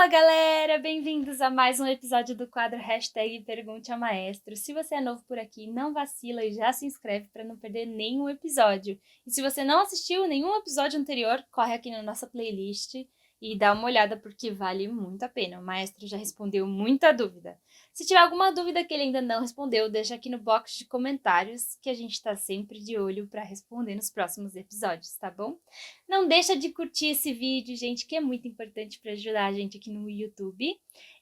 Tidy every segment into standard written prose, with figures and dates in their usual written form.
Fala galera, bem-vindos a mais um episódio do quadro Hashtag Pergunte ao Maestro. Se você é novo por aqui, não vacila e já se inscreve para não perder nenhum episódio. E se você não assistiu nenhum episódio anterior, corre aqui na nossa playlist e dá uma olhada porque vale muito a pena. O maestro já respondeu muita dúvida. Se tiver alguma dúvida que ele ainda não respondeu, deixa aqui no box de comentários que a gente está sempre de olho para responder nos próximos episódios, tá bom? Não deixa de curtir esse vídeo, gente, que é muito importante para ajudar a gente aqui no YouTube.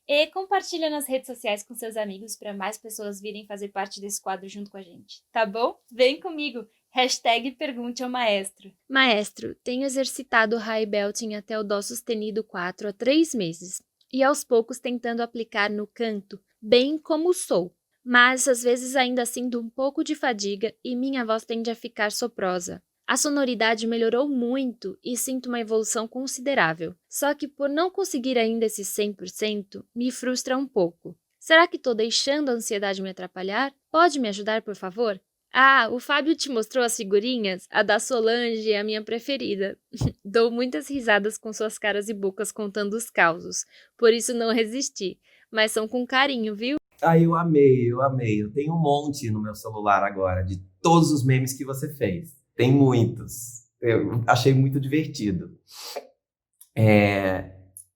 E compartilha nas redes sociais com seus amigos para mais pessoas virem fazer parte desse quadro junto com a gente, tá bom? Vem comigo! Hashtag Pergunte ao Maestro. Maestro, tenho exercitado o high belting até o dó sustenido 4 há 3 meses e aos poucos tentando aplicar no canto, bem como sou. Mas às vezes ainda sinto um pouco de fadiga e minha voz tende a ficar soprosa. A sonoridade melhorou muito e sinto uma evolução considerável. Só que por não conseguir ainda esse 100%, me frustra um pouco. Será que estou deixando a ansiedade me atrapalhar? Pode me ajudar, por favor? Ah, o Fábio te mostrou as figurinhas? A da Solange é a minha preferida. Dou muitas risadas com suas caras e bocas contando os causos. Por isso não resisti. Mas são com carinho, viu? Ah, eu amei, eu amei. Eu tenho um monte no meu celular agora de todos os memes que você fez. Tem muitos. Eu achei muito divertido.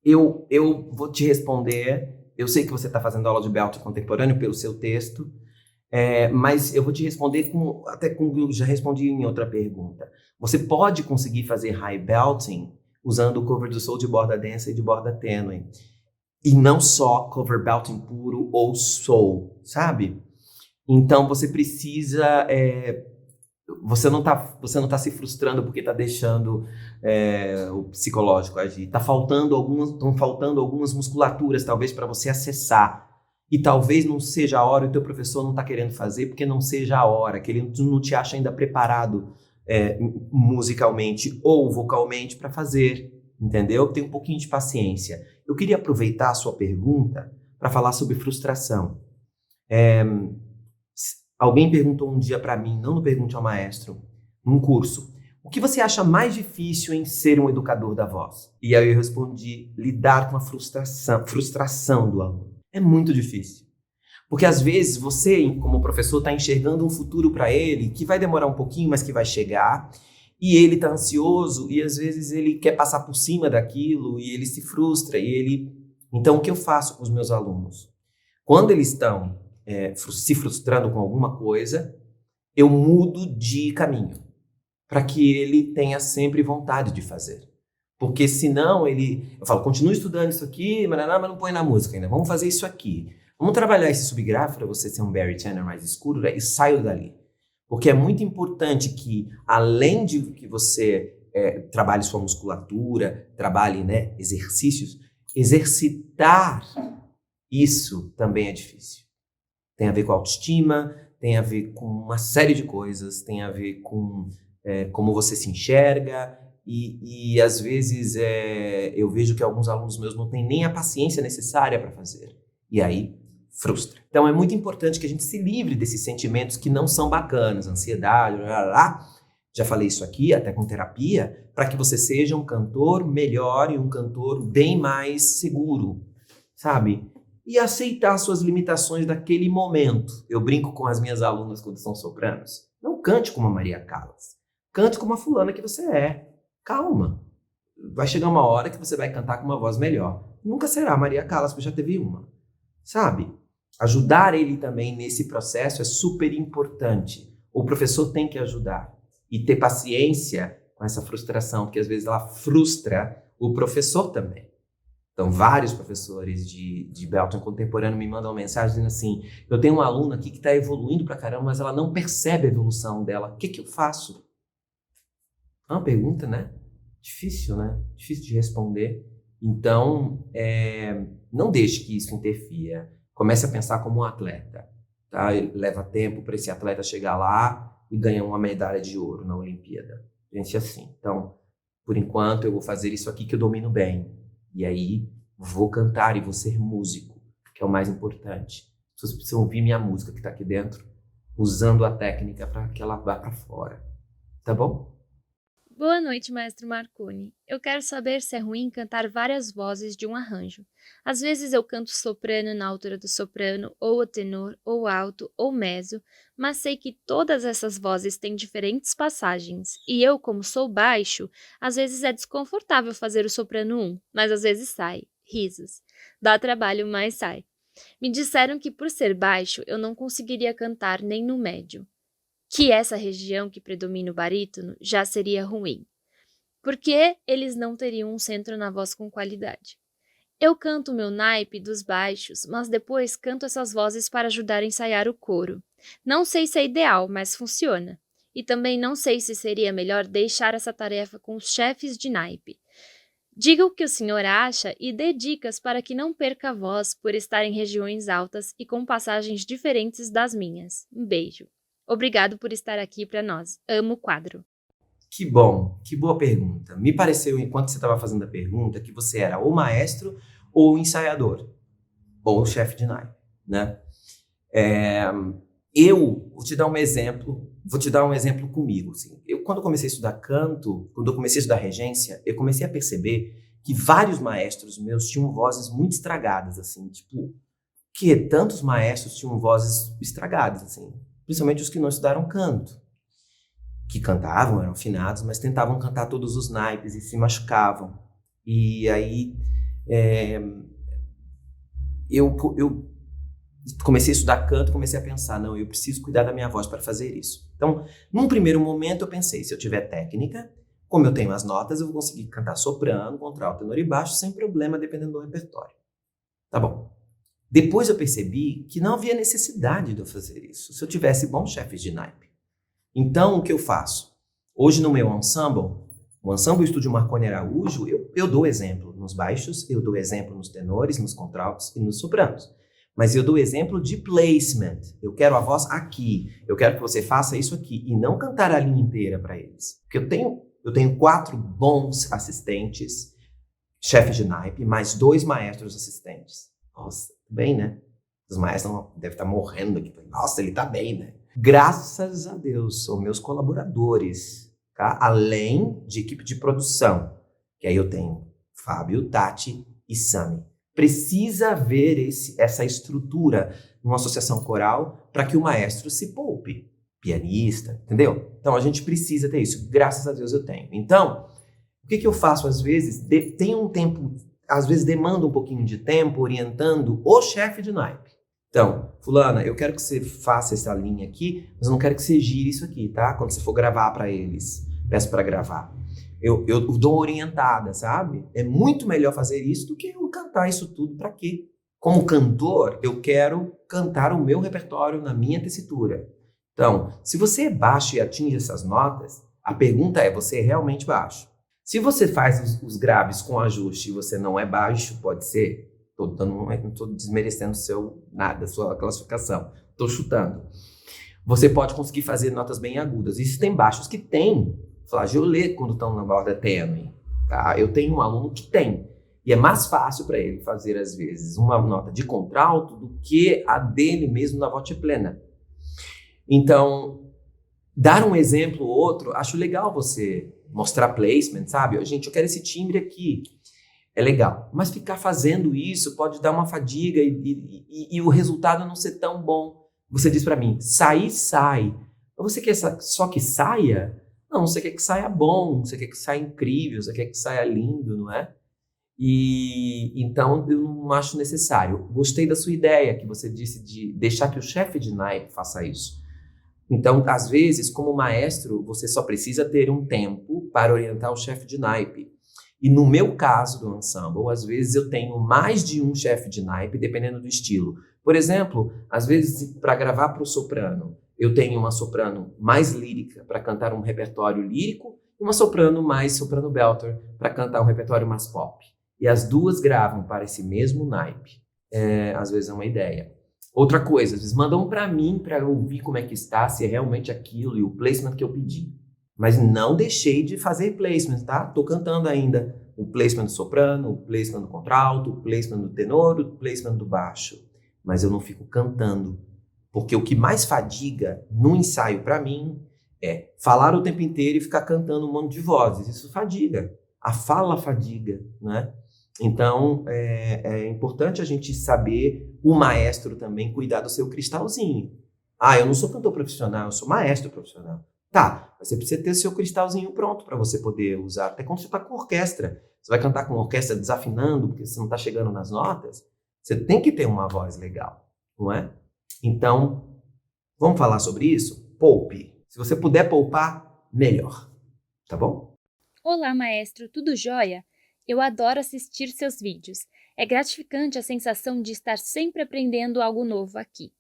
Eu vou te responder. Eu sei que você está fazendo aula de belting contemporâneo pelo seu texto, mas eu vou te responder até com eu já respondi em outra pergunta. Você pode conseguir fazer high belting usando o cover do soul de borda densa e de borda tênue. E não só cover belting puro ou soul, sabe? Então você precisa... Você não tá se frustrando porque tá deixando o psicológico agir. Estão faltando algumas musculaturas, talvez, para você acessar. E talvez não seja a hora, e o teu professor não está querendo fazer porque não seja a hora, que ele não te acha ainda preparado musicalmente ou vocalmente para fazer, entendeu? Tem um pouquinho de paciência. Eu queria aproveitar a sua pergunta para falar sobre frustração. Alguém perguntou um dia para mim, não no Pergunte ao Maestro, num curso, o que você acha mais difícil em ser um educador da voz? E aí eu respondi, lidar com a frustração do aluno. É muito difícil. Porque às vezes você, como professor, está enxergando um futuro para ele que vai demorar um pouquinho, mas que vai chegar. E ele está ansioso e às vezes ele quer passar por cima daquilo e ele se frustra. Então, o que eu faço com os meus alunos? Quando eles estão se frustrando com alguma coisa, eu mudo de caminho para que ele tenha sempre vontade de fazer. Porque senão eu falo, continua estudando isso aqui, mas não põe na música ainda, vamos fazer isso aqui. Vamos trabalhar esse subgrafo para você ser um Barry tenor mais escuro, e saio dali. Porque é muito importante que, além de que você trabalhe sua musculatura, trabalhe exercícios, exercitar isso também é difícil. Tem a ver com autoestima, tem a ver com uma série de coisas, tem a ver com como você se enxerga e às vezes eu vejo que alguns alunos meus não têm nem a paciência necessária para fazer. E aí, frustra. Então é muito importante que a gente se livre desses sentimentos que não são bacanas, ansiedade, já falei isso aqui, até com terapia, para que você seja um cantor melhor e um cantor bem mais seguro, sabe? E aceitar suas limitações daquele momento. Eu brinco com as minhas alunas quando são sopranos. Não cante como a Maria Callas. Cante como a fulana que você é. Calma. Vai chegar uma hora que você vai cantar com uma voz melhor. Nunca será a Maria Callas, porque já teve uma. Sabe? Ajudar ele também nesse processo é super importante. O professor tem que ajudar. E ter paciência com essa frustração, porque às vezes ela frustra o professor também. Então, vários professores de belting contemporâneo me mandam mensagem dizendo assim, eu tenho uma aluna aqui que está evoluindo pra caramba, mas ela não percebe a evolução dela. O que eu faço? É uma pergunta, né? Difícil, né? Difícil de responder. Então, não deixe que isso interfira. Comece a pensar como um atleta. Tá? Leva tempo para esse atleta chegar lá e ganhar uma medalha de ouro na Olimpíada. Gente, assim. Então, por enquanto, eu vou fazer isso aqui que eu domino bem. E aí, vou cantar e vou ser músico, que é o mais importante. As pessoas precisam ouvir minha música que está aqui dentro, usando a técnica para que ela vá para fora. Tá bom? Boa noite, maestro Marconi. Eu quero saber se é ruim cantar várias vozes de um arranjo. Às vezes eu canto soprano na altura do soprano, ou o tenor, ou alto, ou mezzo, mas sei que todas essas vozes têm diferentes passagens, e eu, como sou baixo, às vezes é desconfortável fazer o soprano 1, mas às vezes sai. Risos. Dá trabalho, mas sai. Me disseram que por ser baixo eu não conseguiria cantar nem no médio, que essa região que predomina o barítono já seria ruim, porque eles não teriam um centro na voz com qualidade. Eu canto o meu naipe dos baixos, mas depois canto essas vozes para ajudar a ensaiar o coro. Não sei se é ideal, mas funciona. E também não sei se seria melhor deixar essa tarefa com os chefes de naipe. Diga o que o senhor acha e dê dicas para que não perca a voz por estar em regiões altas e com passagens diferentes das minhas. Um beijo. Obrigado por estar aqui para nós. Amo o quadro. Que bom, que boa pergunta. Me pareceu, enquanto você estava fazendo a pergunta, que você era ou maestro ou ensaiador, ou chefe de naipe, né? Eu vou te dar um exemplo comigo. Assim. Quando eu comecei a estudar canto, quando eu comecei a estudar regência, eu comecei a perceber que vários maestros meus tinham vozes muito estragadas, assim, tipo, que tantos maestros tinham vozes estragadas, assim, principalmente os que não estudaram canto, que cantavam, eram afinados, mas tentavam cantar todos os naipes e se machucavam. E aí eu comecei a estudar canto, comecei a pensar, não, eu preciso cuidar da minha voz para fazer isso. Então, num primeiro momento eu pensei, se eu tiver técnica, como eu tenho as notas, eu vou conseguir cantar soprano, contralto, tenor e baixo sem problema, dependendo do repertório. Tá bom. Depois eu percebi que não havia necessidade de eu fazer isso, se eu tivesse bons chefes de naipe. Então, o que eu faço? Hoje no meu ensemble, o Ensemble Estúdio Marconi Araújo, eu dou exemplo nos baixos, eu dou exemplo nos tenores, nos contraltos e nos sopranos. Mas eu dou exemplo de placement. Eu quero a voz aqui. Eu quero que você faça isso aqui. E não cantar a linha inteira para eles. Porque eu tenho 4 bons assistentes, chefes de naipe, mais 2 maestros assistentes. Nossa, bem, né? Os maestros devem estar morrendo aqui. Nossa, ele tá bem, né? Graças a Deus, são meus colaboradores. Tá? Além de equipe de produção. Que aí eu tenho Fábio, Tati e Sami. Precisa haver essa estrutura numa associação coral para que o maestro se poupe. Pianista, entendeu? Então, a gente precisa ter isso. Graças a Deus eu tenho. Então, o que eu faço às vezes? Tem um tempo, às vezes demanda um pouquinho de tempo orientando o chefe de naipe. Então, fulana, eu quero que você faça essa linha aqui, mas eu não quero que você gire isso aqui, tá? Quando você for gravar para eles, peço para gravar. Eu dou uma orientada, sabe? É muito melhor fazer isso do que eu cantar isso tudo para quê? Como cantor, eu quero cantar o meu repertório na minha tessitura. Então, se você é baixo e atinge essas notas, a pergunta é, você é realmente baixo? Se você faz os graves com ajuste e você não é baixo, pode ser, não estou desmerecendo a sua classificação, estou chutando. Você pode conseguir fazer notas bem agudas. E se tem baixos que têm flageolê quando estão na borda tênue. Tá? Eu tenho um aluno que tem. E é mais fácil para ele fazer, às vezes, uma nota de contralto do que a dele mesmo na voce plena. Então, dar um exemplo ou outro, acho legal você mostrar placement, sabe? Gente, eu quero esse timbre aqui. É legal. Mas ficar fazendo isso pode dar uma fadiga e o resultado não ser tão bom. Você diz para mim, sai. Você quer só que saia? Não, você quer que saia bom, você quer que saia incrível, você quer que saia lindo, não é? E então eu não acho necessário. Gostei da sua ideia, que você disse de deixar que o chefe de naipe faça isso. Então, às vezes, como maestro, você só precisa ter um tempo para orientar o chefe de naipe. E no meu caso do ensemble, às vezes eu tenho mais de um chefe de naipe, dependendo do estilo. Por exemplo, às vezes, para gravar para o soprano, eu tenho uma soprano mais lírica para cantar um repertório lírico e uma soprano mais soprano belter para cantar um repertório mais pop. E as duas gravam para esse mesmo naipe. Às vezes é uma ideia. Outra coisa, eles mandam para mim para eu ouvir como é que está, se é realmente aquilo e o placement que eu pedi. Mas não deixei de fazer placement, tá? Tô cantando ainda o placement do soprano, o placement do contralto, o placement do tenor, o placement do baixo. Mas eu não fico cantando. Porque o que mais fadiga no ensaio para mim É falar o tempo inteiro e ficar cantando um monte de vozes. Isso fadiga. A fala fadiga, né? Então, é importante a gente saber, o maestro também, cuidar do seu cristalzinho. Ah, eu não sou cantor profissional, eu sou maestro profissional. Tá, mas você precisa ter seu cristalzinho pronto para você poder usar. Até quando você está com orquestra. Você vai cantar com orquestra desafinando, porque você não está chegando nas notas. Você tem que ter uma voz legal, não é? Então, vamos falar sobre isso? Poupe. Se você puder poupar, melhor. Tá bom? Olá, maestro, tudo jóia? Eu adoro assistir seus vídeos. É gratificante a sensação de estar sempre aprendendo algo novo aqui.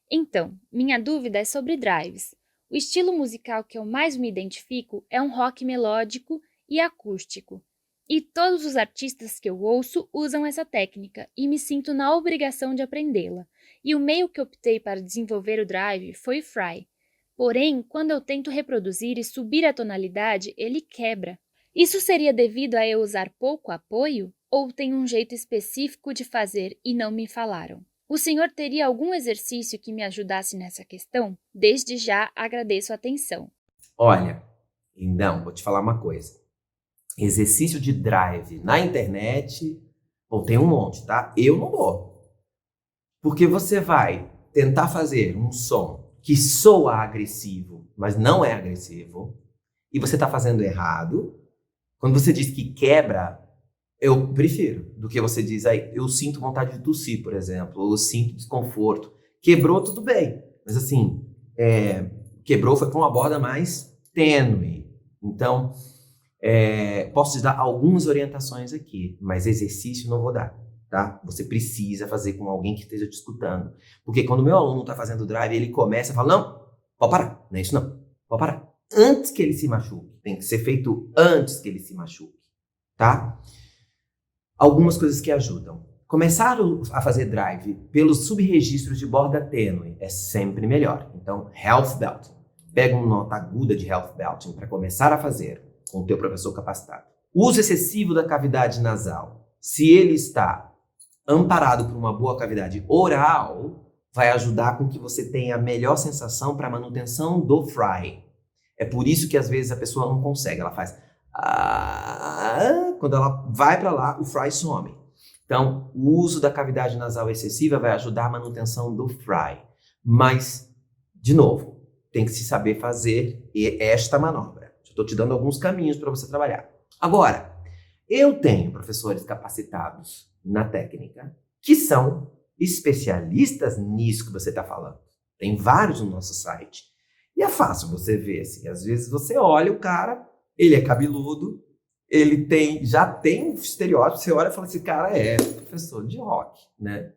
Então, minha dúvida é sobre drives. O estilo musical que eu mais me identifico é um rock melódico e acústico. E todos os artistas que eu ouço usam essa técnica e me sinto na obrigação de aprendê-la. E o meio que optei para desenvolver o drive foi o Fry. Porém, quando eu tento reproduzir e subir a tonalidade, ele quebra. Isso seria devido a eu usar pouco apoio? Ou tem um jeito específico de fazer e não me falaram? O senhor teria algum exercício que me ajudasse nessa questão? Desde já agradeço a atenção. Olha, então, vou te falar uma coisa. Exercício de drive na internet, ou tem um monte, tá? Eu não dou. Porque você vai tentar fazer um som que soa agressivo, mas não é agressivo, e você está fazendo errado. Quando você diz que quebra, eu prefiro do que você diz aí, eu sinto vontade de tossir, por exemplo, ou eu sinto desconforto. Quebrou, tudo bem, mas assim, quebrou foi para uma borda mais tênue. Então, posso te dar algumas orientações aqui, mas exercício não vou dar, tá? Você precisa fazer com alguém que esteja te escutando. Porque quando o meu aluno está fazendo drive, ele começa e fala, não, pode parar, não é isso não, pode parar. Antes que ele se machuque, tem que ser feito antes que ele se machuque, tá? Algumas coisas que ajudam. Começar a fazer drive pelos subregistros de borda tênue é sempre melhor. Então, health belting. Pega uma nota aguda de health belting para começar a fazer com o teu professor capacitado. Uso excessivo da cavidade nasal. Se ele está amparado por uma boa cavidade oral, vai ajudar com que você tenha a melhor sensação para a manutenção do fry. É por isso que às vezes a pessoa não consegue. Ela faz... quando ela vai para lá, o fry some. Então, o uso da cavidade nasal excessiva vai ajudar a manutenção do fry. Mas, de novo, tem que se saber fazer esta manobra. Estou te dando alguns caminhos para você trabalhar. Agora, eu tenho professores capacitados na técnica que são especialistas nisso que você está falando. Tem vários no nosso site. E é fácil você ver, assim, às vezes você olha o cara, ele é cabeludo, ele já tem um estereótipo, você olha e fala, esse cara é professor de rock, né?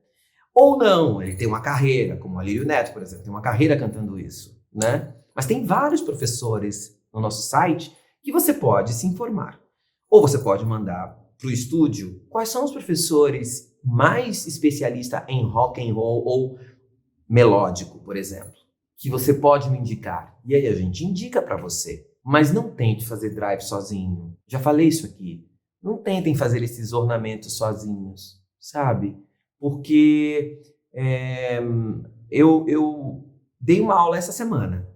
Ou não, ele tem uma carreira, como o Alírio Neto, por exemplo, tem uma carreira cantando isso, né? Mas tem vários professores no nosso site que você pode se informar. Ou você pode mandar para o estúdio quais são os professores mais especialistas em rock and roll ou melódico, por exemplo, que você pode me indicar. E aí a gente indica para você. Mas não tente fazer drive sozinho. Já falei isso aqui. Não tentem fazer esses ornamentos sozinhos, sabe? Porque eu dei uma aula essa semana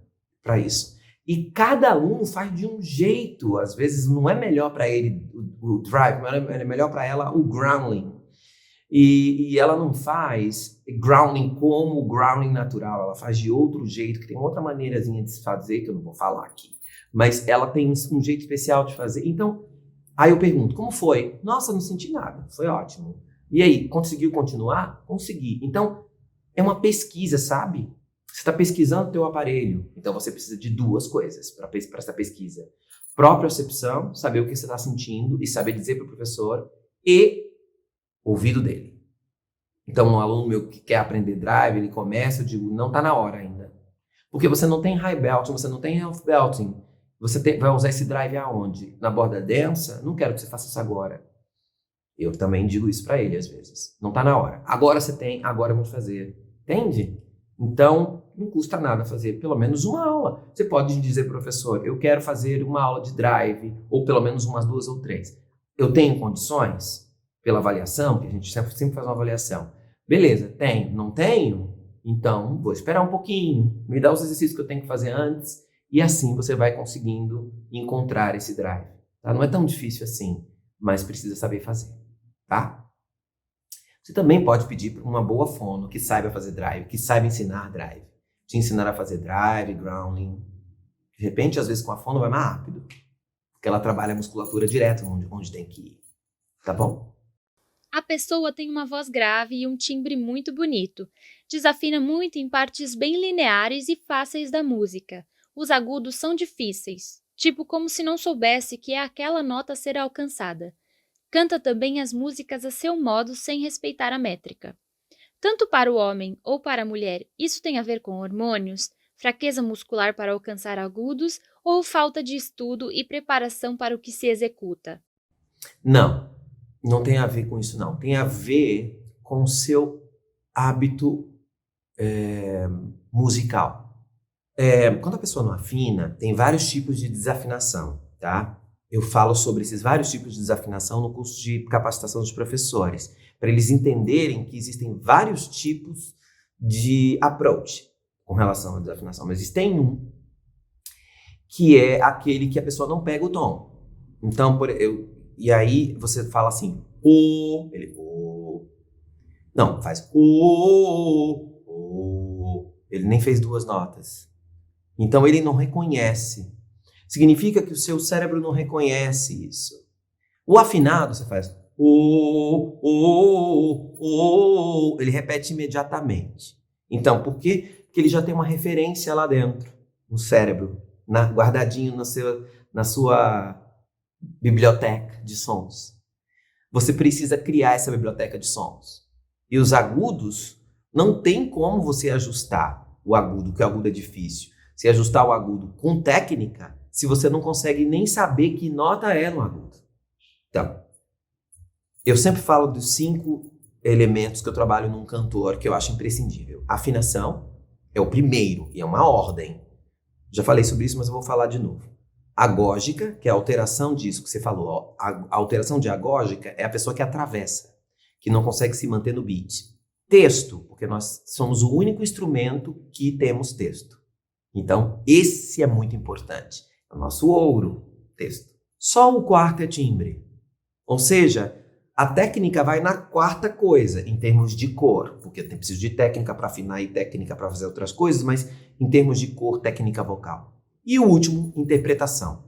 para isso. E cada um faz de um jeito. Às vezes não é melhor para ele o drive, é melhor para ela o grounding. E ela não faz grounding como o grounding natural. Ela faz de outro jeito, que tem outra maneirazinha de se fazer, que eu não vou falar aqui. Mas ela tem um jeito especial de fazer. Então, aí eu pergunto, como foi? Nossa, não senti nada. Foi ótimo. E aí, conseguiu continuar? Consegui. Então, é uma pesquisa, sabe? Você está pesquisando o teu aparelho. Então, você precisa de duas coisas para essa pesquisa. Propriocepção, saber o que você está sentindo e saber dizer para o professor, e ouvido dele. Então, um aluno meu que quer aprender drive, ele começa, eu digo, não está na hora ainda. Porque você não tem high belting, você não tem health belting. Você vai usar esse drive aonde? Na borda densa? Não quero que você faça isso agora. Eu também digo isso para ele às vezes. Não está na hora. Agora você tem, agora vamos fazer. Entende? Então, não custa nada fazer pelo menos uma aula. Você pode dizer, professor, eu quero fazer uma aula de drive, ou pelo menos umas 2 ou 3. Eu tenho condições? Pela avaliação, que a gente sempre faz uma avaliação. Beleza, tenho. Não tenho? Então, vou esperar um pouquinho. Me dá os exercícios que eu tenho que fazer antes E assim você vai conseguindo encontrar esse drive. Tá? Não é tão difícil assim, mas precisa saber fazer. Tá? Você também pode pedir para uma boa fono que saiba fazer drive, que saiba ensinar drive. Te ensinar a fazer drive, growling. De repente, às vezes com a fono vai mais rápido. Porque ela trabalha a musculatura direto onde tem que ir. Tá bom? A pessoa tem uma voz grave e um timbre muito bonito. Desafina muito em partes bem lineares e fáceis da música. Os agudos são difíceis, tipo como se não soubesse que é aquela nota a ser alcançada. Canta também as músicas a seu modo sem respeitar a métrica. Tanto para o homem ou para a mulher, isso tem a ver com hormônios, fraqueza muscular para alcançar agudos ou falta de estudo e preparação para o que se executa? Não tem a ver com isso não. Tem a ver com o seu hábito musical. Quando a pessoa não afina, tem vários tipos de desafinação, tá? Eu falo sobre esses vários tipos de desafinação no curso de capacitação dos professores, para eles entenderem que existem vários tipos de approach com relação à desafinação. Mas tem um que é aquele que a pessoa não pega o tom. Então, e aí você fala assim, o, ele, o. Não, faz o. Ele nem fez duas notas. Então ele não reconhece. Significa que o seu cérebro não reconhece isso. O afinado, você faz o. Ele repete imediatamente. Então, por quê? Porque ele já tem uma referência lá dentro, no cérebro, guardadinho na sua biblioteca de sons. Você precisa criar essa biblioteca de sons. E os agudos, não tem como você ajustar o agudo, que o agudo é difícil. Se ajustar o agudo com técnica, se você não consegue nem saber que nota é no agudo. Então, eu sempre falo dos 5 elementos que eu trabalho num cantor que eu acho imprescindível. A afinação é o primeiro e é uma ordem. Já falei sobre isso, mas eu vou falar de novo. Agógica, que é a alteração disso que você falou. Ó, a alteração de agógica é a pessoa que atravessa, que não consegue se manter no beat. Texto, porque nós somos o único instrumento que temos texto. Então, esse é muito importante. É o nosso ouro, texto. Só o quarto é timbre. Ou seja, a técnica vai na quarta coisa, em termos de cor, porque tem preciso de técnica para afinar e técnica para fazer outras coisas, mas em termos de cor, técnica vocal. E o último, interpretação.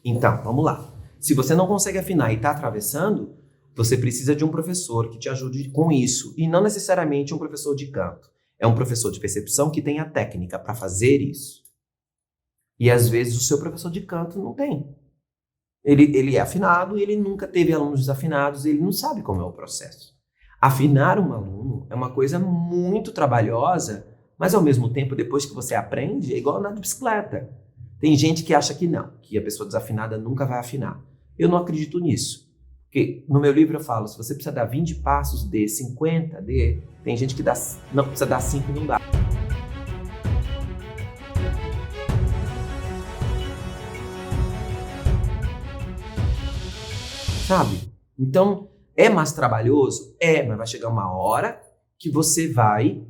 Então, vamos lá. Se você não consegue afinar e está atravessando, você precisa de um professor que te ajude com isso. E não necessariamente um professor de canto. É um professor de percepção que tem a técnica para fazer isso. E às vezes o seu professor de canto não tem. Ele é afinado e ele nunca teve alunos desafinados, ele não sabe como é o processo. Afinar um aluno é uma coisa muito trabalhosa, mas ao mesmo tempo, depois que você aprende, é igual andar de bicicleta. Tem gente que acha que não, que a pessoa desafinada nunca vai afinar. Eu não acredito nisso. Porque no meu livro eu falo, se você precisa dar 20 passos, dê 50, dê. Tem gente que não precisa dar 5 e não dá. Sabe? Então, é mais trabalhoso? É, mas vai chegar uma hora que você vai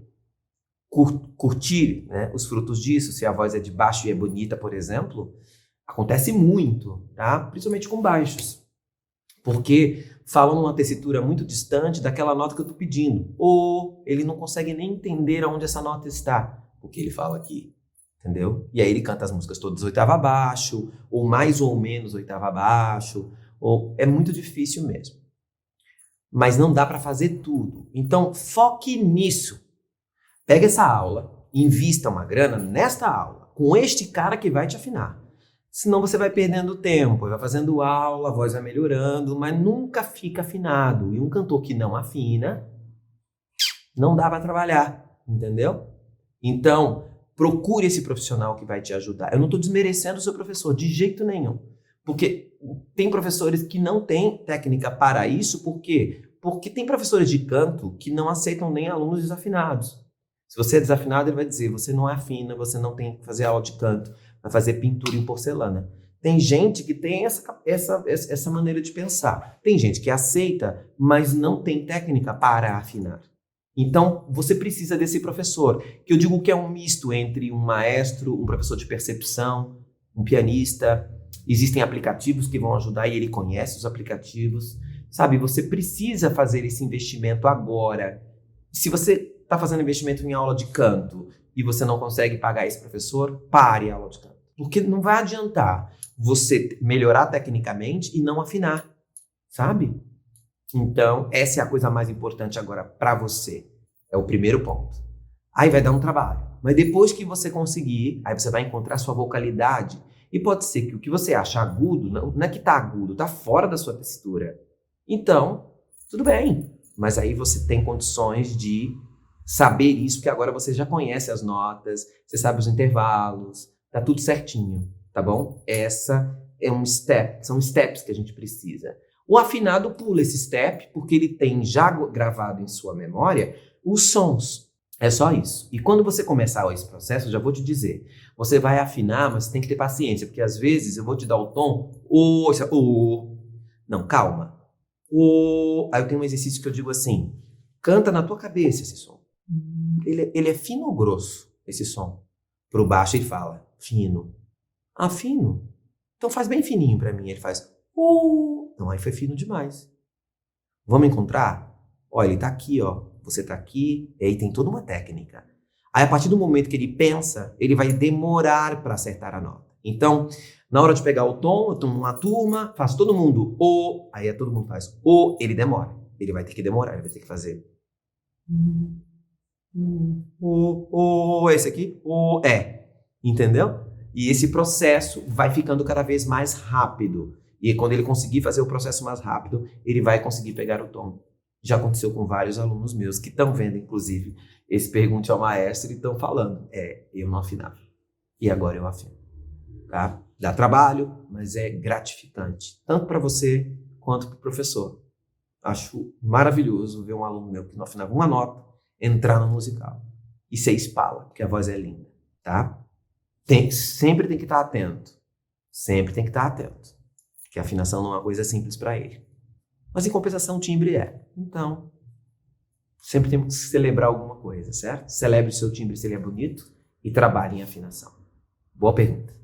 curtir, né, os frutos disso. Se a voz é de baixo e é bonita, por exemplo, acontece muito, tá? Principalmente com baixos. Porque falam numa tessitura muito distante daquela nota que eu estou pedindo. Ou ele não consegue nem entender aonde essa nota está, porque ele fala aqui, entendeu? E aí ele canta as músicas todas oitava abaixo, ou mais ou menos oitava abaixo, ou é muito difícil mesmo. Mas não dá para fazer tudo. Então, foque nisso. Pega essa aula, invista uma grana nesta aula, com este cara que vai te afinar. Senão você vai perdendo tempo, vai fazendo aula, a voz vai melhorando, mas nunca fica afinado. E um cantor que não afina, não dá para trabalhar, entendeu? Então, procure esse profissional que vai te ajudar. Eu não estou desmerecendo o seu professor, de jeito nenhum. Porque tem professores que não têm técnica para isso, por quê? Porque tem professores de canto que não aceitam nem alunos desafinados. Se você é desafinado, ele vai dizer, você não afina, você não tem que fazer aula de canto, vai fazer pintura em porcelana. Tem gente que tem essa maneira de pensar. Tem gente que aceita, mas não tem técnica para afinar. Então, você precisa desse professor, que eu digo que é um misto entre um maestro, um professor de percepção, um pianista. Existem aplicativos que vão ajudar e ele conhece os aplicativos. Sabe, você precisa fazer esse investimento agora. Se você está fazendo investimento em aula de canto e você não consegue pagar esse professor, pare a aula de canto. Porque não vai adiantar você melhorar tecnicamente e não afinar, sabe? Então, essa é a coisa mais importante agora para você. É o primeiro ponto. Aí vai dar um trabalho. Mas depois que você conseguir, aí você vai encontrar sua vocalidade. E pode ser que o que você acha agudo, não é que tá agudo, tá fora da sua textura. Então, tudo bem. Mas aí você tem condições de saber isso, porque agora você já conhece as notas, você sabe os intervalos, tá tudo certinho, tá bom? Essa é são steps que a gente precisa. O afinado pula esse step, porque ele tem já gravado em sua memória os sons. É só isso. E quando você começar esse processo, eu já vou te dizer, você vai afinar, mas você tem que ter paciência, porque às vezes eu vou te dar o tom, não, calma. Aí eu tenho um exercício que eu digo assim, canta na tua cabeça esse som. Ele é fino ou grosso, esse som? Pro baixo ele fala, fino. Ah, fino? Então faz bem fininho pra mim. Ele faz, Não, aí foi fino demais. Vamos encontrar? Ó, ele tá aqui, ó. Você tá aqui, e aí tem toda uma técnica. Aí a partir do momento que ele pensa, ele vai demorar para acertar a nota. Então, na hora de pegar o tom, eu tô numa turma, faço todo mundo aí todo mundo faz ele demora. Ele vai ter que demorar, ele vai ter que fazer esse aqui, entendeu? E esse processo vai ficando cada vez mais rápido. E quando ele conseguir fazer o processo mais rápido, ele vai conseguir pegar o tom. Já aconteceu com vários alunos meus que estão vendo, inclusive, esse Pergunte ao Maestro e estão falando, eu não afinava. E agora eu afino. Tá? Dá trabalho, mas é gratificante. Tanto para você, quanto para o professor. Acho maravilhoso ver um aluno meu que não afinava uma nota entrar no musical. E ser espala, porque a voz é linda. Tá? Sempre tem que estar atento. Sempre tem que estar atento. Porque a afinação não é uma coisa simples para ele. Mas em compensação, o timbre é. Então, sempre temos que celebrar alguma coisa, certo? Celebre o seu timbre se ele é bonito e trabalhe em afinação. Boa pergunta.